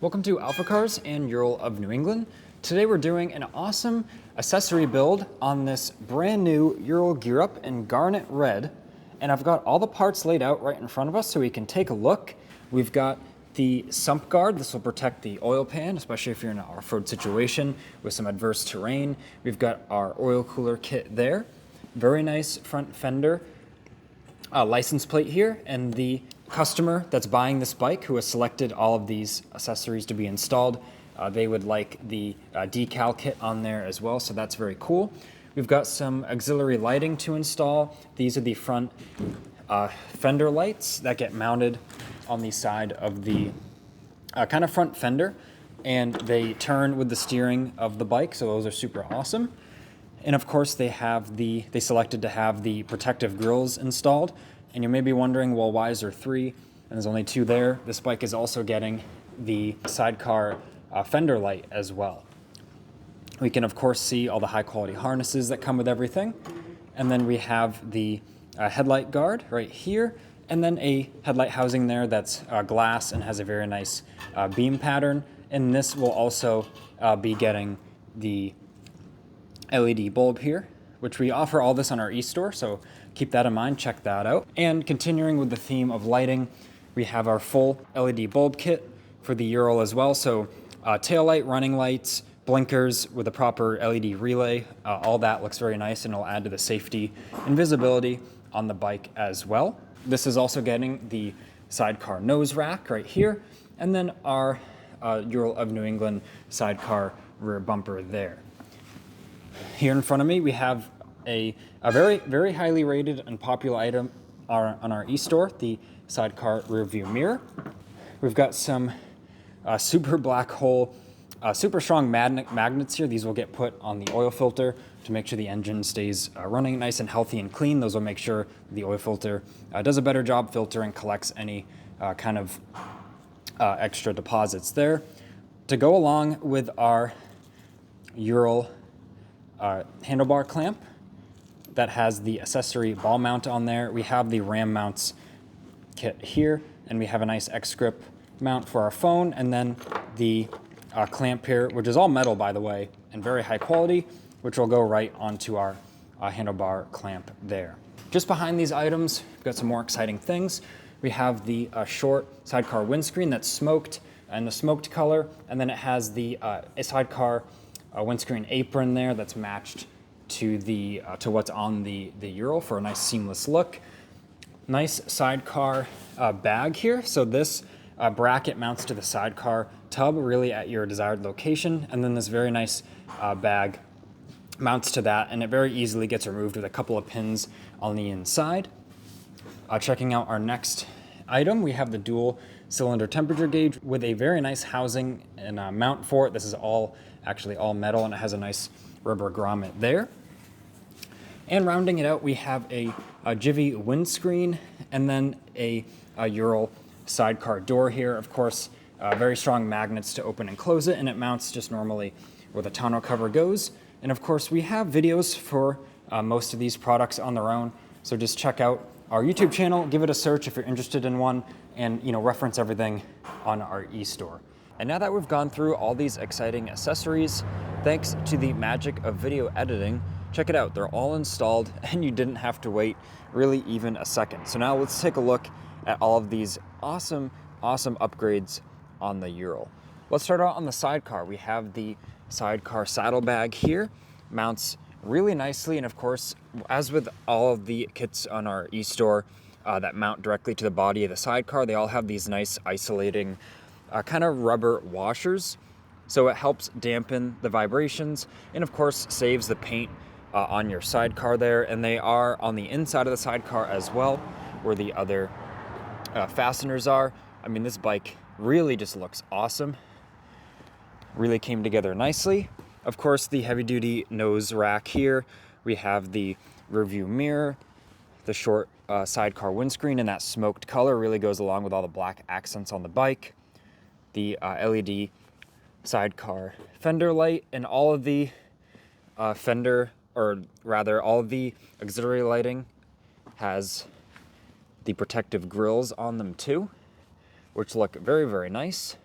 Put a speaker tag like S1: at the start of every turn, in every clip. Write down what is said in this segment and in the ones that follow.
S1: Welcome to AlphaCars and Ural of New England. Today we're doing an awesome accessory build on this brand new Ural Gear Up in garnet red. And I've got all the parts laid out right in front of us so we can take a look. We've got the sump guard. This will protect the oil pan, especially if you're in an off-road situation with some adverse terrain. We've got our oil cooler kit there. Very nice front fender license plate here, and the customer that's buying this bike who has selected all of these accessories to be installed, they would like the decal kit on there as well, so that's very cool. We've got some auxiliary lighting to install. These are the front fender lights that get mounted on the side of the kind of front fender, and they turn with the steering of the bike, so those are super awesome. And of course they selected to have the protective grills installed. And you may be wondering, well, why is there 3? And there's only 2 there. This bike is also getting the sidecar fender light as well. We can of course see all the high quality harnesses that come with everything. And then we have the headlight guard right here, and then a headlight housing there that's glass and has a very nice beam pattern. And this will also be getting the LED bulb here, which we offer all this on our e-store, so keep that in mind, check that out. And continuing with the theme of lighting, we have our full LED bulb kit for the Ural as well, so tail light, running lights, blinkers with a proper LED relay, all that looks very nice and will add to the safety and visibility on the bike as well. This is also getting the sidecar nose rack right here, and then our Ural of New England sidecar rear bumper there. Here in front of me, we have a very, very highly rated and popular item on our e-store, the sidecar rear view mirror. We've got some super black hole, super strong magnets here. These will get put on the oil filter to make sure the engine stays running nice and healthy and clean. Those will make sure the oil filter does a better job filtering, collects any kind of extra deposits there. To go along with our Ural handlebar clamp that has the accessory ball mount on there, we have the ram mounts kit here, and we have a nice X-grip mount for our phone, and then the clamp here, which is all metal by the way and very high quality, which will go right onto our handlebar clamp there. Just behind these items, we've got some more exciting things. We have the short sidecar windscreen that's smoked and the smoked color, and then it has the sidecar windscreen apron there that's matched to what's on the Ural for a nice seamless look. Nice sidecar bag here. So this bracket mounts to the sidecar tub really at your desired location, and then this very nice bag mounts to that, and it very easily gets removed with a couple of pins on the inside. Checking out our next item, we have the dual cylinder temperature gauge with a very nice housing and mount for it. This is actually all metal, and it has a nice rubber grommet there. And rounding it out, we have a Jivy windscreen, and then a Ural sidecar door here. Of course, very strong magnets to open and close it, and it mounts just normally where the tonneau cover goes. And of course, we have videos for most of these products on their own, so just check out our YouTube channel, give it a search if you're interested in one, and reference everything on our e-store. And now that we've gone through all these exciting accessories, thanks to the magic of video editing, check it out, they're all installed and you didn't have to wait really even a second. So now let's take a look at all of these awesome upgrades on the Ural. Let's start out on the sidecar. We have the sidecar saddlebag here, mounts really nicely, and of course, as with all of the kits on our e-store that mount directly to the body of the sidecar, they all have these nice isolating kind of rubber washers, so it helps dampen the vibrations and of course saves the paint on your sidecar there. And they are on the inside of the sidecar as well, where the other fasteners are. I mean, this bike really just looks awesome, really came together nicely. Of course, the heavy duty nose rack here, we have the rear view mirror, the short sidecar windscreen, and that smoked color really goes along with all the black accents on the bike. The LED sidecar fender light, and all of the all of the auxiliary lighting has the protective grills on them too, which look very, very nice.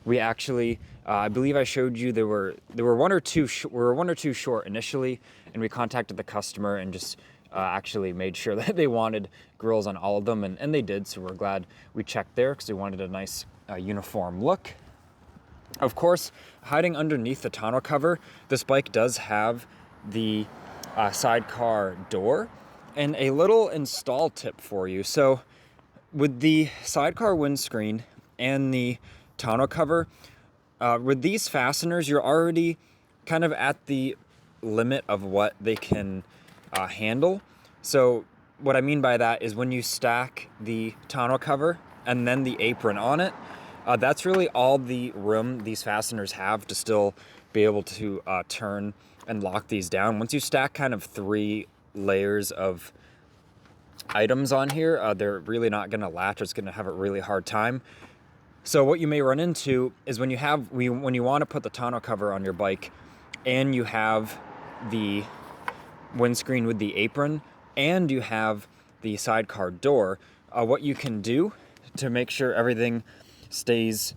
S1: We actually, I believe I showed you there were one or two short initially, and we contacted the customer and just actually made sure that they wanted grills on all of them, and they did. So we're glad we checked there because we wanted a nice uniform look. Of course, hiding underneath the tonneau cover, this bike does have the sidecar door, and a little install tip for you. So with the sidecar windscreen and the tonneau cover, with these fasteners, you're already kind of at the limit of what they can handle. So what I mean by that is when you stack the tonneau cover and then the apron on it, that's really all the room these fasteners have to still be able to turn and lock these down. Once you stack kind of 3 layers of items on here, they're really not going to latch. It's going to have a really hard time. So what you may run into is when you want to put the tonneau cover on your bike and you have the windscreen with the apron and you have the sidecar door, what you can do to make sure everything stays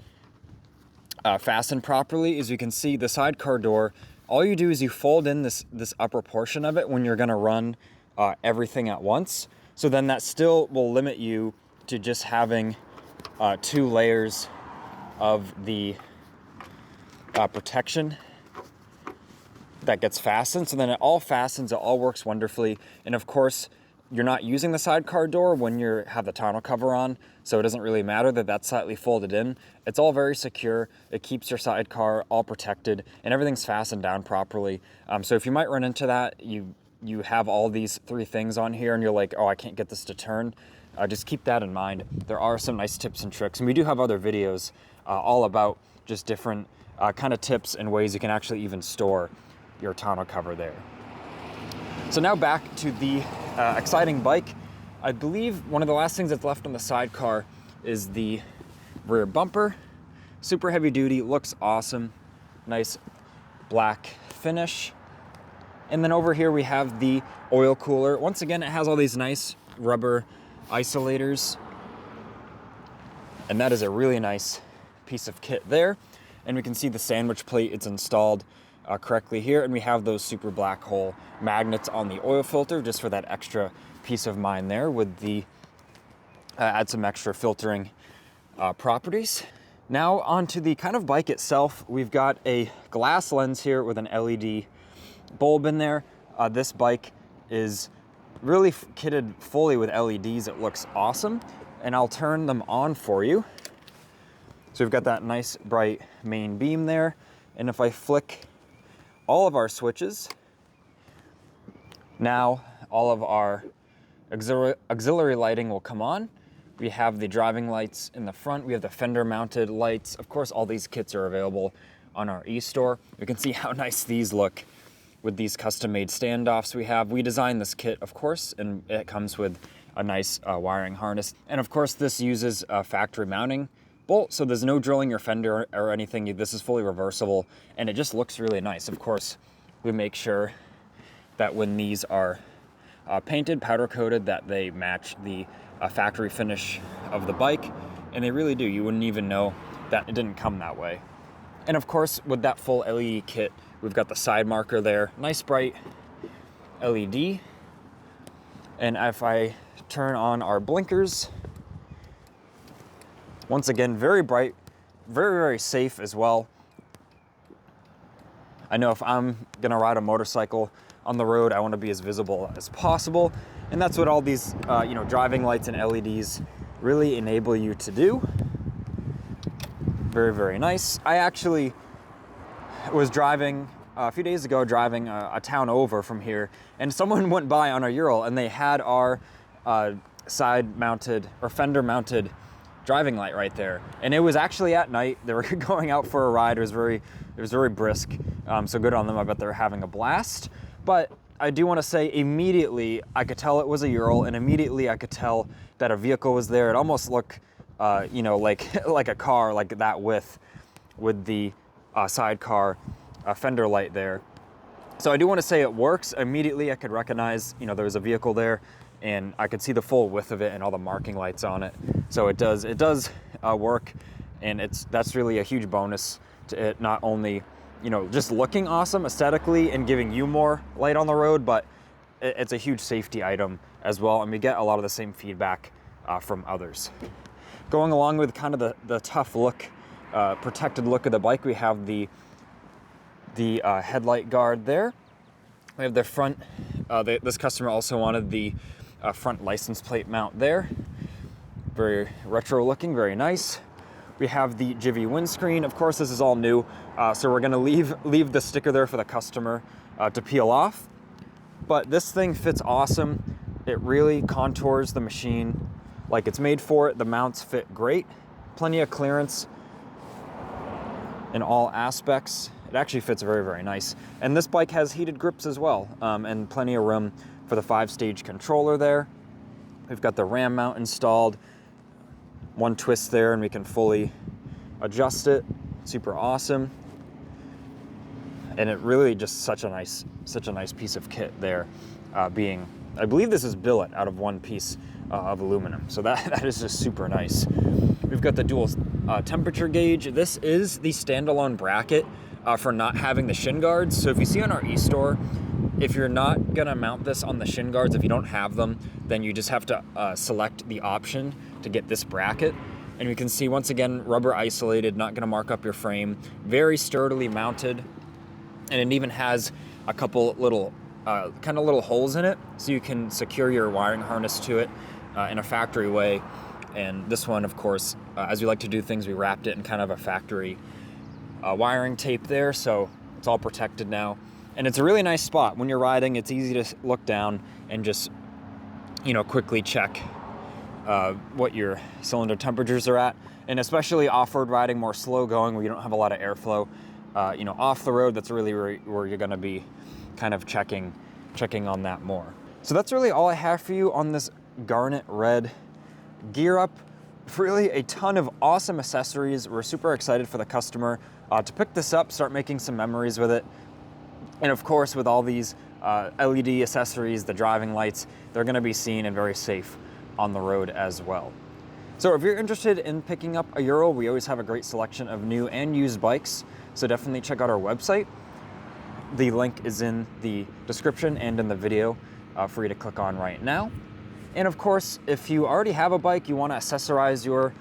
S1: fastened properly is you can see the sidecar door. All you do is you fold in this upper portion of it when you're going to run everything at once. So then that still will limit you to just having 2 layers of the protection that gets fastened. So then it all fastens, it all works wonderfully. And of course, you're not using the sidecar door when you have the tonneau cover on, so it doesn't really matter that that's slightly folded in. It's all very secure. It keeps your sidecar all protected, and everything's fastened down properly. So if you might run into that, you have all these 3 things on here, and you're like, oh, I can't get this to turn. Just keep that in mind. There are some nice tips and tricks, and we do have other videos all about just different kind of tips and ways you can actually even store your tonneau cover there. So now back to the exciting bike. I believe one of the last things that's left on the sidecar is the rear bumper. Super heavy duty, looks awesome. Nice black finish. And then over here we have the oil cooler. Once again, it has all these nice rubber isolators. And that is a really nice piece of kit there. And we can see the sandwich plate, it's installed correctly here, and we have those super black hole magnets on the oil filter just for that extra peace of mind there with the add some extra filtering properties. Now onto the kind of bike itself. We've got a glass lens here with an LED bulb in there. This bike is really kitted fully with LEDs. It looks awesome, and I'll turn them on for you. So we've got that nice bright main beam there, and if I flick all of our switches, now all of our auxiliary lighting will come on. We have the driving lights in the front. We have the fender mounted lights. Of course, all these kits are available on our e-store. You can see how nice these look with these custom made standoffs we have. We designed this kit, of course, and it comes with a nice wiring harness. And of course, this uses a factory mounting bolt, so there's no drilling your fender or anything. This is fully reversible, and it just looks really nice. Of course, we make sure that when these are painted, powder coated, that they match the factory finish of the bike, and they really do. You wouldn't even know that it didn't come that way. And of course, with that full LED kit, we've got the side marker there, nice bright LED. And if I turn on our blinkers, once again, very bright, very, very safe as well. I know if I'm gonna ride a motorcycle on the road, I wanna be as visible as possible. And that's what all these driving lights and LEDs really enable you to do. Very, very nice. I actually was driving a few days ago, driving a town over from here, and someone went by on a Ural and they had our side mounted or fender mounted driving light right there, and it was actually at night. They were going out for a ride. It was very brisk, so good on them. I bet they're having a blast. But I do want to say, immediately I could tell it was a Ural, and immediately I could tell that a vehicle was there. It almost looked like a car, like that with the sidecar fender light there. So I do want to say it works. Immediately I could recognize there was a vehicle there, and I could see the full width of it and all the marking lights on it. So it does work and that's really a huge bonus to it, not only, you know, just looking awesome aesthetically and giving you more light on the road, but it's a huge safety item as well, and we get a lot of the same feedback from others. Going along with kind of the tough look, protected look of the bike, we have the headlight guard there. We have the front, this customer also wanted the front license plate mount there. Very retro looking, very nice. We have the Jivvy windscreen. Of course, this is all new, so we're gonna leave the sticker there for the customer to peel off. But this thing fits awesome. It really contours the machine like it's made for it. The mounts fit great. Plenty of clearance in all aspects. It actually fits very, very nice. And this bike has heated grips as well, and plenty of room for the 5-stage controller there. We've got the RAM mount installed. One twist there and we can fully adjust it. Super awesome. And it really just such a nice piece of kit there, being, I believe this is billet out of one piece of aluminum. So that is just super nice. We've got the dual temperature gauge. This is the standalone bracket for not having the shin guards. So if you see on our e-store, if you're not gonna mount this on the shin guards, if you don't have them, then you just have to select the option to get this bracket. And you can see, once again, rubber isolated, not gonna mark up your frame, very sturdily mounted. And it even has a couple little, kind of little holes in it, so you can secure your wiring harness to it in a factory way. And this one, of course, as we like to do things, we wrapped it in kind of a factory wiring tape there, so it's all protected now. And it's a really nice spot. When you're riding, it's easy to look down and just, you know, quickly check what your cylinder temperatures are at. And especially off-road riding, more slow going, where you don't have a lot of airflow, you know, off the road, that's really where you're gonna be kind of checking on that more. So that's really all I have for you on this garnet red gear up. Really a ton of awesome accessories. We're super excited for the customer to pick this up, start making some memories with it. And of course, with all these LED accessories, the driving lights, they're gonna be seen and very safe on the road as well. So if you're interested in picking up a Ural, we always have a great selection of new and used bikes. So definitely check out our website. The link is in the description and in the video for you to click on right now. And of course, if you already have a bike, you want to accessorize your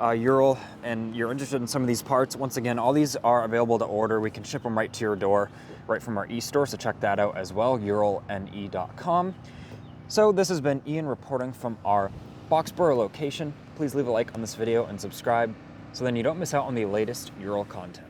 S1: Ural and you're interested in some of these parts, once again, all these are available to order. We can ship them right to your door, right from our e-store, so check that out as well, uralne.com. So this has been Ian reporting from our Boxborough location. Please leave a like on this video and subscribe so then you don't miss out on the latest Ural content.